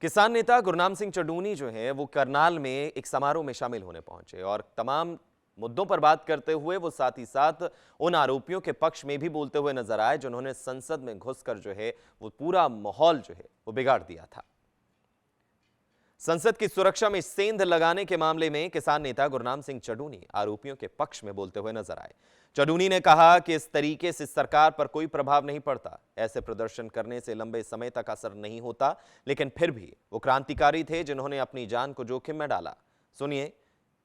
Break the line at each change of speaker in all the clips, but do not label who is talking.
किसान नेता गुरनाम सिंह चडूनी जो है वो करनाल में एक समारोह में शामिल होने पहुंचे और तमाम मुद्दों पर बात करते हुए वो साथ ही साथ उन आरोपियों के पक्ष में भी बोलते हुए नजर आए जिन्होंने संसद में घुसकर जो है वो पूरा माहौल जो है वो बिगाड़ दिया था। संसद की सुरक्षा में सेंध लगाने के मामले में किसान नेता गुरनाम सिंह चडूनी आरोपियों के पक्ष में बोलते हुए नजर आए। चडूनी ने कहा कि इस तरीके से सरकार पर कोई प्रभाव नहीं पड़ता, ऐसे प्रदर्शन करने से लंबे समय तक असर नहीं होता, लेकिन फिर भी वो क्रांतिकारी थे जिन्होंने अपनी जान को जोखिम में डाला। सुनिए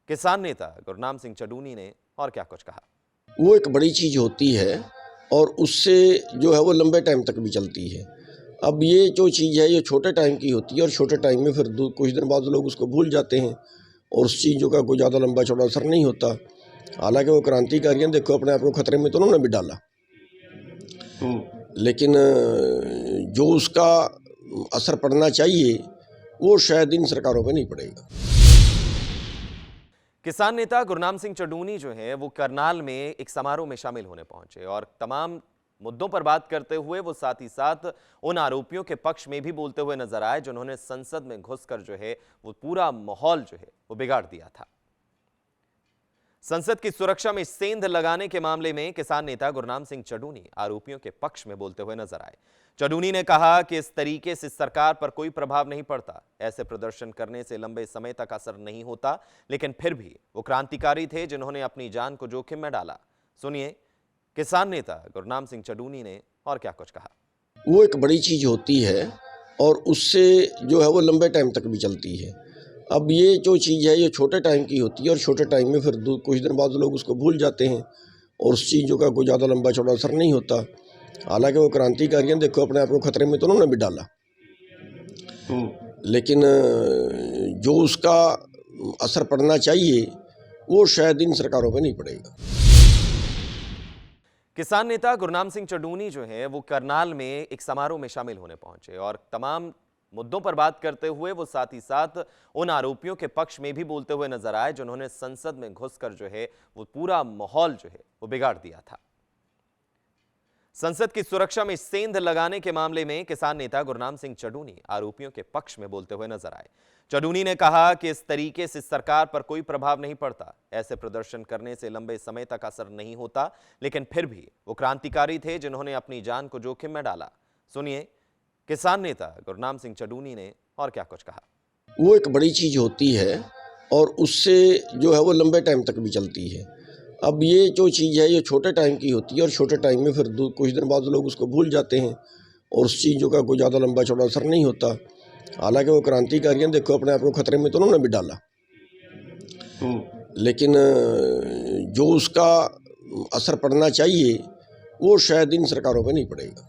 किसान नेता गुरनाम सिंह चडूनी ने और क्या कुछ कहा।
वो एक बड़ी चीज होती है और उससे जो है वो लंबे टाइम तक भी चलती है। अब ये जो चीज़ है ये छोटे टाइम की होती है और छोटे टाइम में फिर कुछ दिन बाद लोग उसको भूल जाते हैं और उस चीज़ों का कोई ज़्यादा लंबा चौड़ा असर नहीं होता। हालांकि वो क्रांतिकारी हैं, देखो अपने आप को खतरे में तो उन्होंने भी डाला, लेकिन जो उसका असर पड़ना चाहिए वो शायद इन सरकारों पे नहीं पड़ेगा।
किसान नेता गुरनाम सिंह चडूनी जो है वो करनाल में एक समारोह में शामिल होने पहुंचे और तमाम मुद्दों पर बात करते हुए वो साथ ही साथ उन आरोपियों के पक्ष में भी बोलते हुए नजर आए जिन्होंने संसद में घुसकर जो है वो पूरा माहौल जो है वो बिगाड़ दिया था। संसद की सुरक्षा में सेंध लगाने के मामले में किसान नेता गुरनाम सिंह चडूनी आरोपियों के पक्ष में बोलते हुए नजर आए। चडूनी ने कहा कि इस तरीके से सरकार पर कोई प्रभाव नहीं पड़ता, ऐसे प्रदर्शन करने से लंबे समय तक असर नहीं होता, लेकिन फिर भी वो क्रांतिकारी थे जिन्होंने अपनी जान को जोखिम में डाला। सुनिए किसान नेता गुरनाम सिंह चडूनी ने और क्या कुछ कहा।
वो एक बड़ी चीज होती है और उससे जो है वो लंबे टाइम तक भी चलती है। अब ये जो चीज़ है ये छोटे टाइम की होती है और छोटे टाइम में फिर कुछ दिन बाद लोग उसको भूल जाते हैं और उस चीज़ों का कोई ज़्यादा लंबा चौड़ा असर नहीं होता। हालांकि वो क्रांतिकारी हैं, देखो अपने आप को खतरे में तो उन्होंने भी डाला, लेकिन जो उसका असर पड़ना चाहिए वो शायद इन सरकारों पे नहीं पड़ेगा।
किसान नेता गुरनाम सिंह चडूनी जो है वो करनाल में एक समारोह में शामिल होने पहुंचे और तमाम मुद्दों पर बात करते हुए वो साथ ही साथ उन आरोपियों के पक्ष में भी बोलते हुए नजर आए जिन्होंने संसद में घुसकर जो है वो पूरा माहौल जो है वो बिगाड़ दिया था। संसद की सुरक्षा में सेंध लगाने के मामले में किसान नेता गुरनाम सिंह चडूनी आरोपियों के पक्ष में बोलते हुए नजर आए। चडूनी ने कहा कि इस तरीके से सरकार पर कोई प्रभाव नहीं पड़ता, ऐसे प्रदर्शन करने से लंबे समय तक असर नहीं होता, लेकिन फिर भी वो क्रांतिकारी थे जिन्होंने अपनी जान को जोखिम में डाला। सुनिए किसान नेता गुरनाम सिंह चडूनी ने और क्या कुछ कहा।
वो एक बड़ी चीज होती है और उससे जो है वो लंबे टाइम तक भी चलती है। अब ये जो चीज़ है ये छोटे टाइम की होती है और छोटे टाइम में फिर कुछ दिन बाद लोग उसको भूल जाते हैं और उस चीज़ों का कोई ज़्यादा लंबा चौड़ा असर नहीं होता। हालांकि वो क्रांतिकारी हैं, देखो अपने आप को खतरे में तो उन्होंने भी डाला, लेकिन जो उसका असर पड़ना चाहिए वो शायद इन सरकारों पे नहीं पड़ेगा।